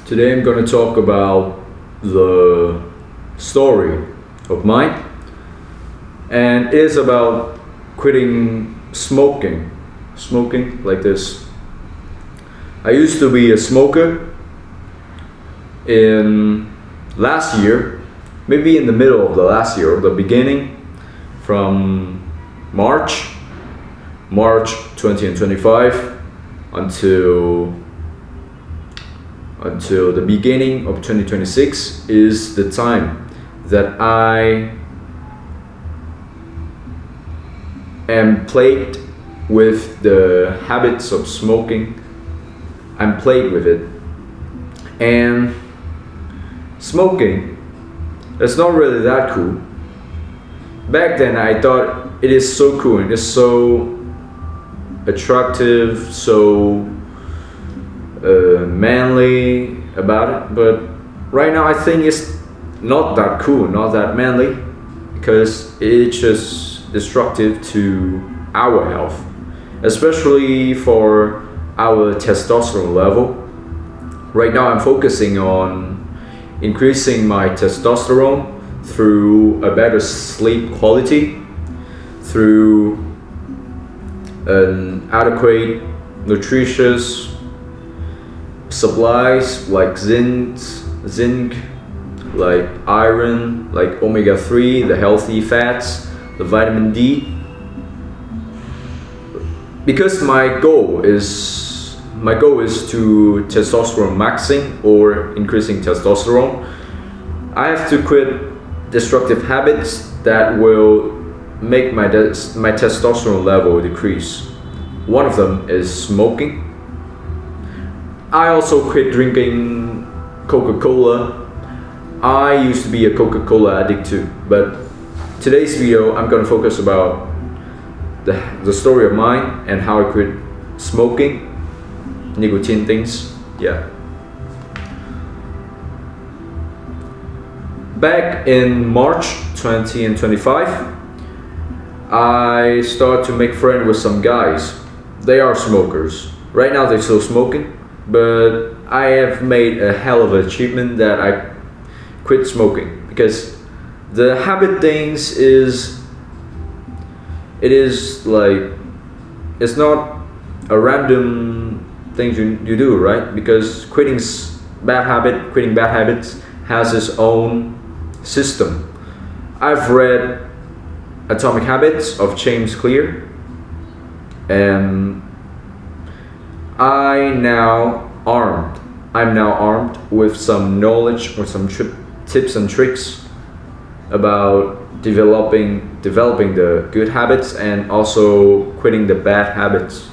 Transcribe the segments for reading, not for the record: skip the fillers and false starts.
Today I'm going to talk about the story of mine, and it is about quitting smoking. Smoking like this. I used to be a smoker in last year, maybe in the middle of the last year, or the beginning, from March 2025 until the beginning of 2026 is the time that I am plagued with the habits of smoking. I'm plagued with it. And smoking is not really that cool. Back then I thought it is so cool and it's so attractive, so manly about it, but right now I think it's not that cool, not that manly, because it's just destructive to our health, especially for our testosterone level. Right now I'm focusing on increasing my testosterone through a better sleep quality, through an adequate nutritious supplies like zinc, like iron, like omega-3, the healthy fats, the vitamin D. Because my goal is to testosterone maxing or increasing testosterone, I have to quit destructive habits that will make my testosterone level decrease. One of them is smoking. I also quit drinking Coca-Cola. I used to be a Coca-Cola addict too, but today's video I'm gonna focus about the story of mine and how I quit smoking, nicotine things. Yeah. Back in March 2025, I started to make friends with some guys. They are smokers. Right now they're still smoking, but I have made a hell of an achievement that I quit smoking, because the habit things is like, it's not a random thing you do, right? Because quitting bad habits has its own system. I've read Atomic Habits of James Clear, and I'm now armed with some knowledge or some tips and tricks about developing the good habits and also quitting the bad habits.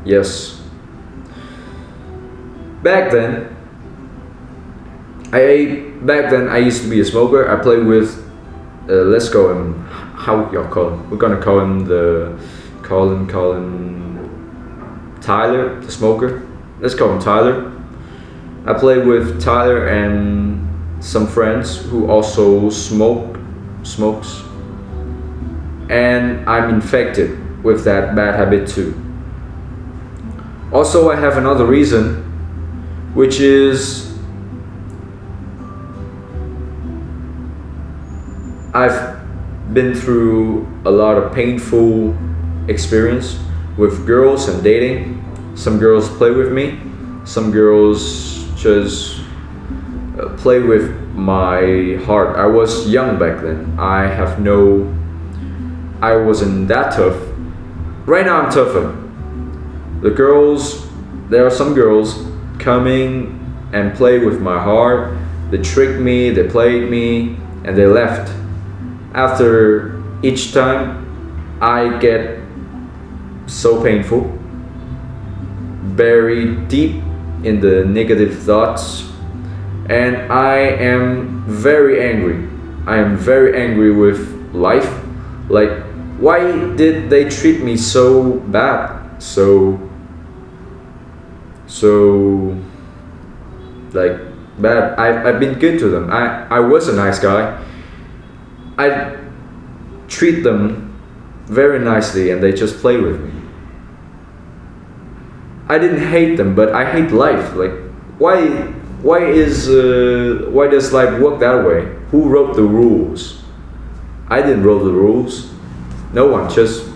Yes. Back then I used to be a smoker. I played with let's call him, how y'all call him? We're gonna call him Tyler, the smoker. Let's call him Tyler. I played with Tyler and some friends who also smokes, and I'm infected with that bad habit too. Also, I have another reason, which is I've been through a lot of painful experience with girls and dating. Some girls play with me, some girls just play with my heart. I was young back then. I wasn't that tough. Right now I'm tougher. There are some girls coming and play with my heart. They tricked me, they played me, and they left. After each time, I get so painful, buried deep in the negative thoughts, and I am very angry. I am very angry with life. Like, why did they treat me so bad? So like bad. I've been good to them. I was a nice guy. I treat them very nicely and they just play with me. I didn't hate them, but I hate life. Like, why, why does life work that way? Who wrote the rules? I didn't wrote the rules. No one, just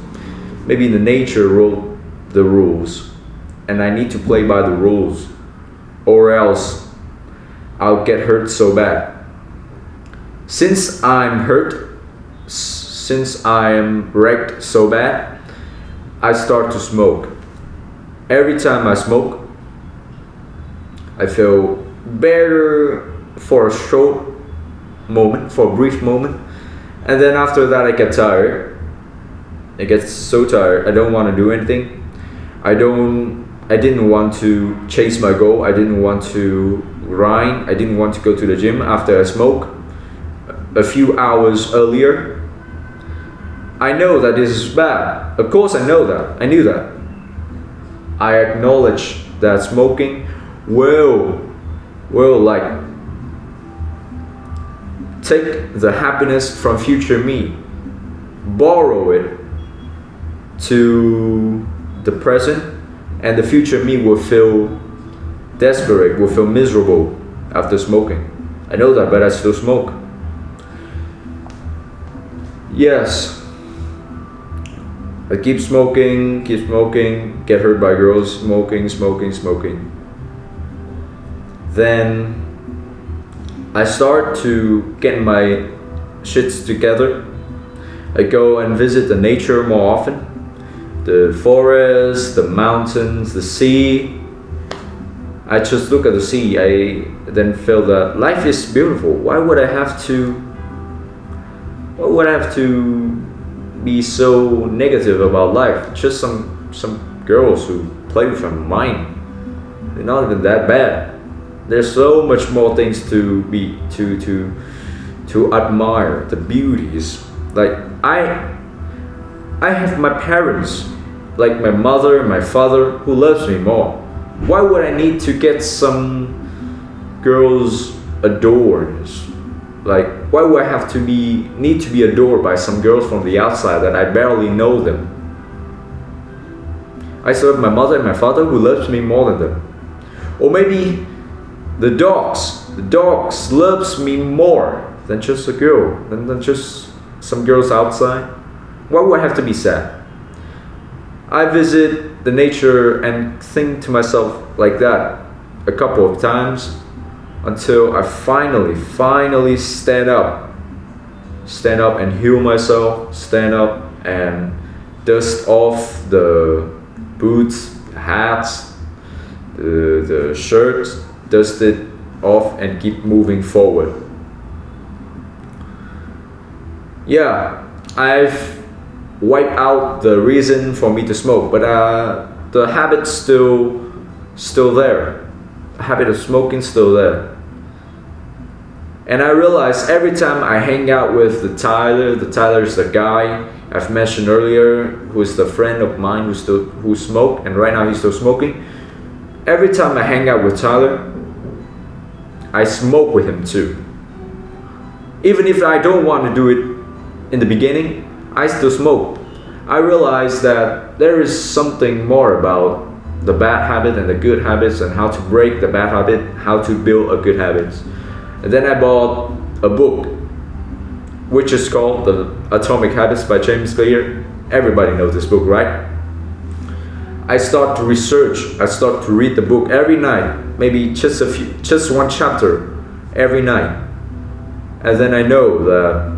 maybe the nature wrote the rules, and I need to play by the rules, or else I'll get hurt so bad. Since I'm hurt, since I am wrecked so bad, I start to smoke. Every time I smoke, I feel better for a short moment, for a brief moment, and then after that I get tired. I get so tired. I don't want to do anything. I didn't want to chase my goal. I didn't want to grind. I didn't want to go to the gym after I smoke a few hours earlier. I know that this is bad. Of course I know that. I knew that. I acknowledge that smoking will like take the happiness from future me, borrow it to the present, and the future me will feel desperate, will feel miserable after smoking. I know that, but I still smoke. Yes, I keep smoking, get hurt by girls, smoking. Then I start to get my shits together. I go and visit the nature more often. The forest, the mountains, the sea. I just look at the sea. I then feel that life is beautiful. Why would I have to be so negative about life? Just some girls who play with my mind. They're not even that bad. There's so much more things to admire, the beauties. Like I have my parents, like my mother and my father, who loves me more. Why would I need to get some girls adored? Like, why would I have to need to be adored by some girls from the outside that I barely know them? I still have my mother and my father who loves me more than them. Or maybe the dogs loves me more than just a girl, than just some girls outside. Why would I have to be sad? I visit the nature and think to myself like that a couple of times until I finally stand up and heal myself, stand up and dust off the boots, the hats, the shirts, dust it off and keep moving forward. Yeah, I've wiped out the reason for me to smoke, but the habit's still there. The habit of smoking still there. And I realize every time I hang out with the Tyler is the guy I've mentioned earlier, who is the friend of mine who smoked, and right now he's still smoking. Every time I hang out with Tyler, I smoke with him too. Even if I don't want to do it in the beginning, I still smoke. I realize that there is something more about the bad habit and the good habits, and how to break the bad habit, how to build a good habit. And then I bought a book which is called The Atomic Habits by James Clear. Everybody knows this book, right? I start to research, I start to read the book every night, maybe just one chapter every night. And then I know that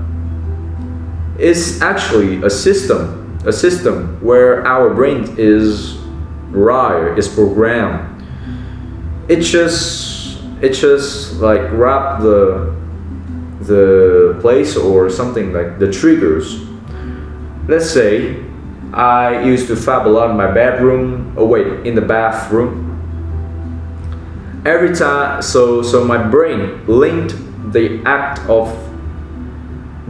it's actually a system where our brain is wired, is programmed. It just like grab the place or something, like the triggers. Let's say I used to fab a lot in my bedroom. In the bathroom. Every time, so my brain linked the act of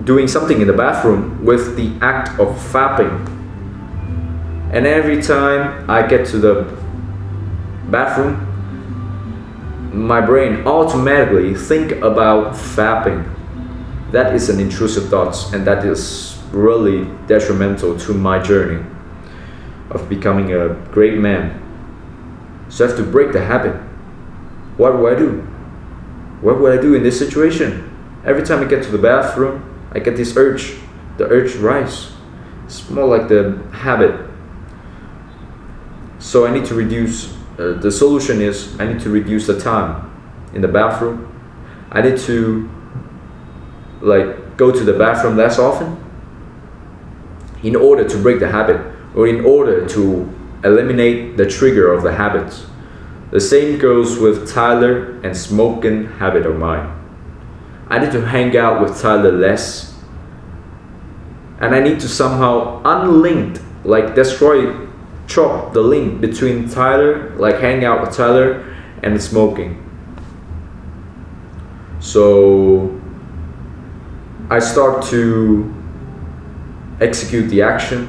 doing something in the bathroom with the act of fapping. And every time I get to the bathroom, my brain automatically think about fapping. That is an intrusive thought, and that is really detrimental to my journey of becoming a great man. So I have to break the habit. What would I do? What would I do in this situation? Every time I get to the bathroom, I get this urge. The urge rise. It's more like the habit. So I need to reduce. The solution is I need to reduce the time in the bathroom. I need to go to the bathroom less often in order to break the habit, or in order to eliminate the trigger of the habits. The same goes with Tyler and smoking habit of mine. I need to hang out with Tyler less, and I need to somehow unlink, chop the link between Tyler, hang out with Tyler, and smoking. So I start to execute the action.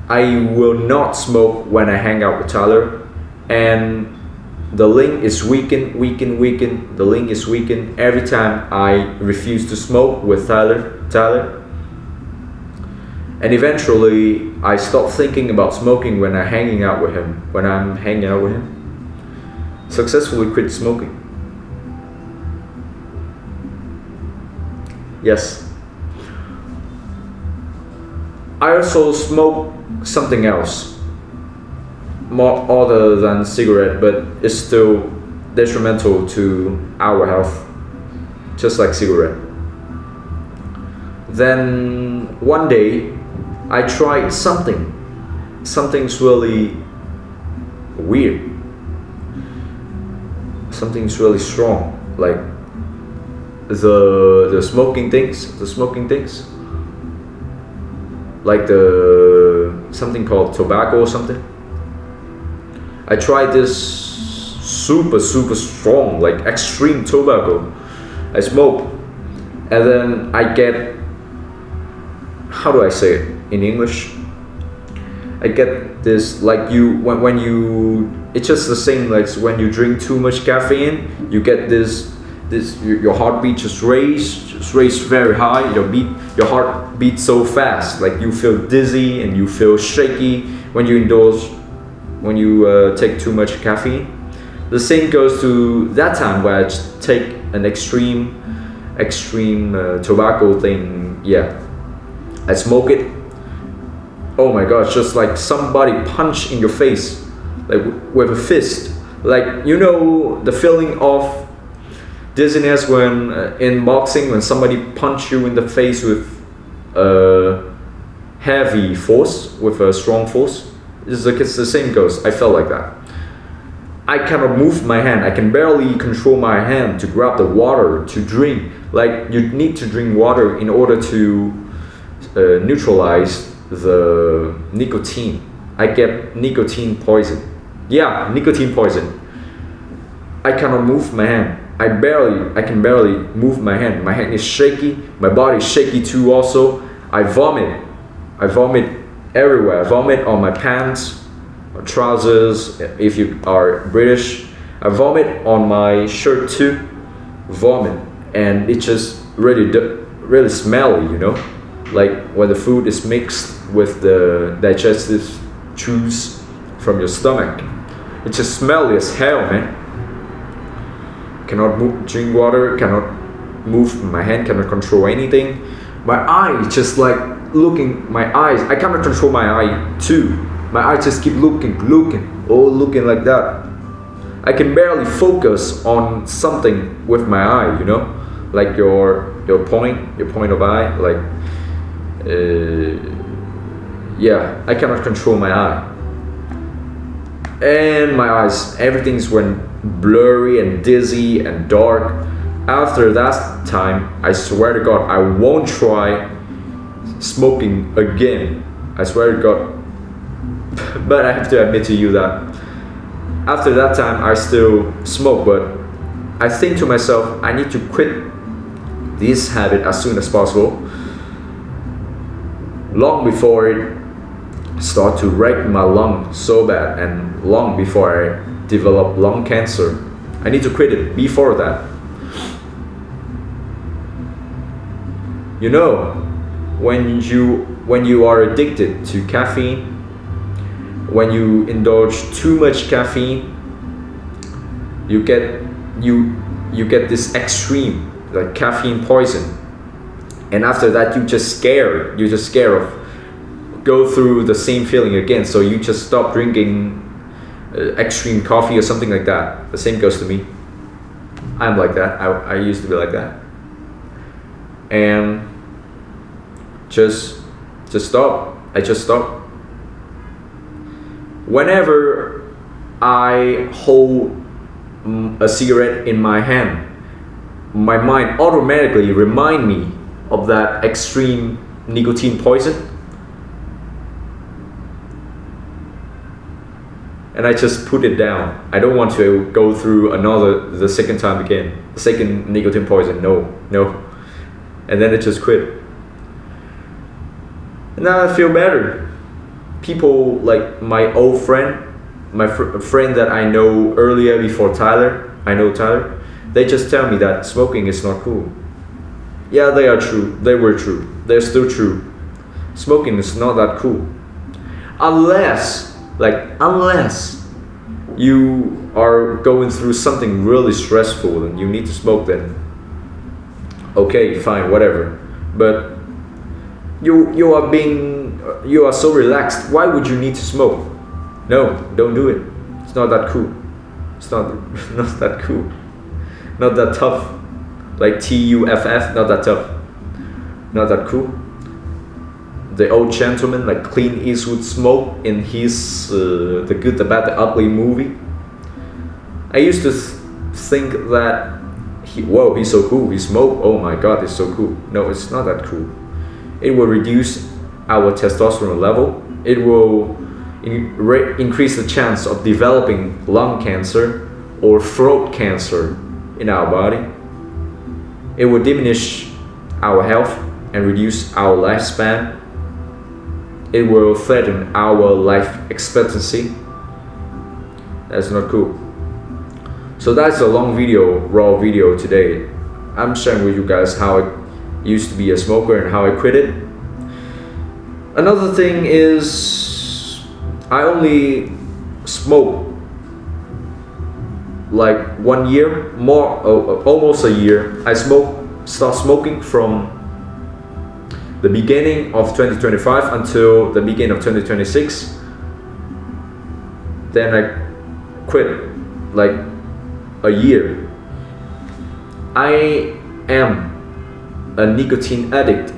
I will not smoke when I hang out with Tyler, and the link is weakened. The link is weakened every time I refuse to smoke with Tyler. And eventually I stop thinking about smoking when I'm hanging out with him. Successfully quit smoking. Yes. I also smoke something else, more other than cigarette, but it's still detrimental to our health, just like cigarette. Then one day I tried something's really weird, something's really strong, like the smoking things, like the something called tobacco or something. I tried this super strong, like extreme tobacco. I smoke, and then I get, how do I say it in English? I get this, like when you, it's just the same like when you drink too much caffeine, you get this your heartbeat just raise very high. Your heart beats so fast, like you feel dizzy and you feel shaky when you take too much caffeine. The same goes to that time where I take an extreme tobacco thing. Yeah, I smoke it. Oh my gosh, just like somebody punch in your face, like with a fist. Like, you know the feeling of dizziness when in boxing, when somebody punch you in the face with heavy force, with a strong force. It's the same goes. I felt like that. I cannot move my hand. I can barely control my hand to grab the water to drink. Like, you need to drink water in order to neutralize the nicotine. I get nicotine poison. Yeah, nicotine poison. I cannot move my hand. I can barely move my hand. My hand is shaky. My body is shaky too also. I vomit everywhere. I vomit on my pants, or trousers, if you are British. I vomit on my shirt too. Vomit. And it's just really smelly, you know? Like when the food is mixed with the digestive juice from your stomach. It's just smelly as hell, man. Cannot drink water, cannot move my hand, cannot control anything. My eye just like looking, my eyes, I cannot control my eye too. My eyes just keep looking like that. I can barely focus on something with my eye, you know? Like your point of eye, like yeah, I cannot control my eye. And my eyes, everything's went blurry and dizzy and dark. After that time, I swear to God, I won't try smoking again. I swear to God. But I have to admit to you that after that time, I still smoke, but I think to myself, I need to quit this habit as soon as possible, long before it start to wreck my lung so bad, and long before I develop lung cancer. I need to quit it before that. You know, when you are addicted to caffeine, when you indulge too much caffeine, you get you get this extreme like caffeine poison, and after that you're just scared of go through the same feeling again, so you just stop drinking extreme coffee or something like that. The same goes to me. I'm like that. I used to be like that, and just stop. I just stop. Whenever I hold a cigarette in my hand, my mind automatically remind me of that extreme nicotine poison, and I just put it down. I don't want to go through the second time again, the second nicotine poison. No. And then I just quit. And now I feel better. People like my old friend, friend that I know earlier before Tyler, they just tell me that smoking is not cool. Yeah, they are true. They were true. They're still true. Smoking is not that cool. Unless you are going through something really stressful and you need to smoke, then okay, fine, whatever. But you are so relaxed. Why would you need to smoke? No, don't do it. It's not that cool. It's not that cool. Not that tough. Like TUFF, not that tough. Not that cool. The old gentleman, like Clint Eastwood, smoked in his The Good, the Bad, the Ugly movie. I used to think that he's so cool. He smoked. Oh my God, it's so cool. No, it's not that cool. It will reduce our testosterone level. It will increase the chance of developing lung cancer or throat cancer in our body. It will diminish our health and reduce our lifespan. It will threaten our life expectancy. That's not cool. So that's a long video, raw video today. I'm sharing with you guys how I used to be a smoker and how I quit it. Another thing is I only smoke like 1 year, almost a year. I start smoking from the beginning of 2025 until the beginning of 2026. Then I quit like a year. I am a nicotine addict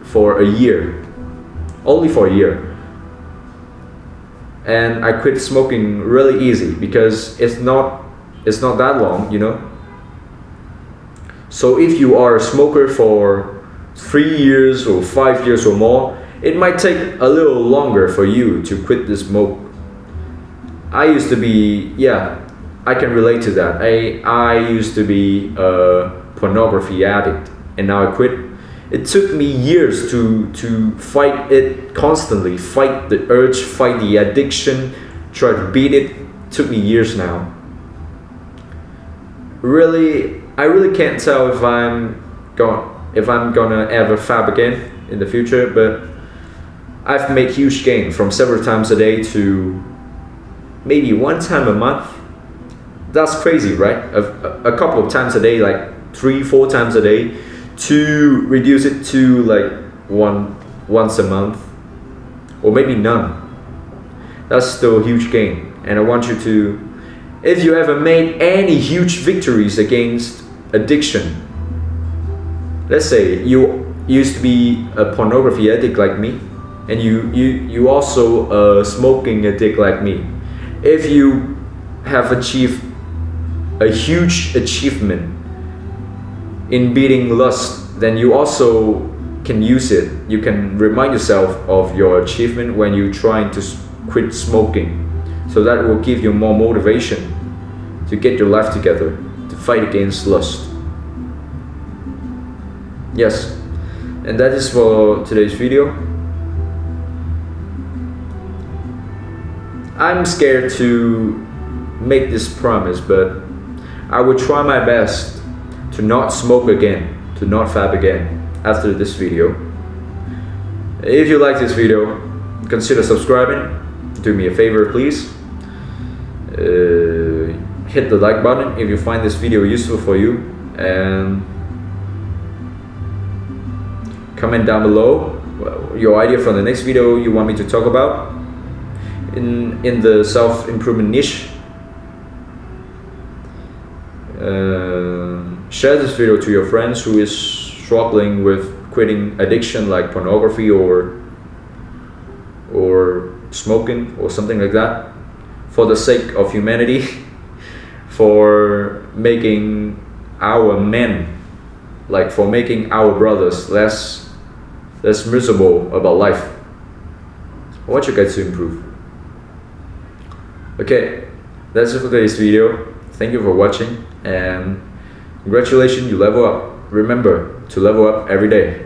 for a year, only for a year. And I quit smoking really easy because it's not that long, you know. So if you are a smoker for 3 years or 5 years or more, it might take a little longer for you to quit the smoke. I used to be, I can relate to that. I used to be a pornography addict, and now I quit. It took me years to fight it constantly, fight the urge, fight the addiction, try to beat it. It took me years now. I really can't tell if I'm gonna ever fab again in the future, but I've made huge gain from several times a day to maybe 1 time a month. That's crazy, right? A couple of times a day, like 3-4 times a day, to reduce it to like once a month, or maybe none. That's still a huge gain. And I want you to, if you ever made any huge victories against addiction, let's say you used to be a pornography addict like me, and you also a smoking addict like me. If you have achieved a huge achievement in beating lust, then you also can use it. You can remind yourself of your achievement when you're trying to quit smoking. So that will give you more motivation to get your life together, to fight against lust. Yes, and that is for today's video. I'm scared to make this promise, but I will try my best to not smoke again, to not fab again after this video. If you like this video, consider subscribing. Do me a favor, please. hit the like button if you find this video useful for you, and comment down below your idea for the next video you want me to talk about in the self-improvement niche. Share this video to your friends who is struggling with quitting addiction like pornography or smoking or something like that, for the sake of humanity, for making our men, like for making our brothers less miserable about life. I want you guys to improve. Okay, that's it for today's video. Thank you for watching, and congratulations, you level up. Remember to level up every day.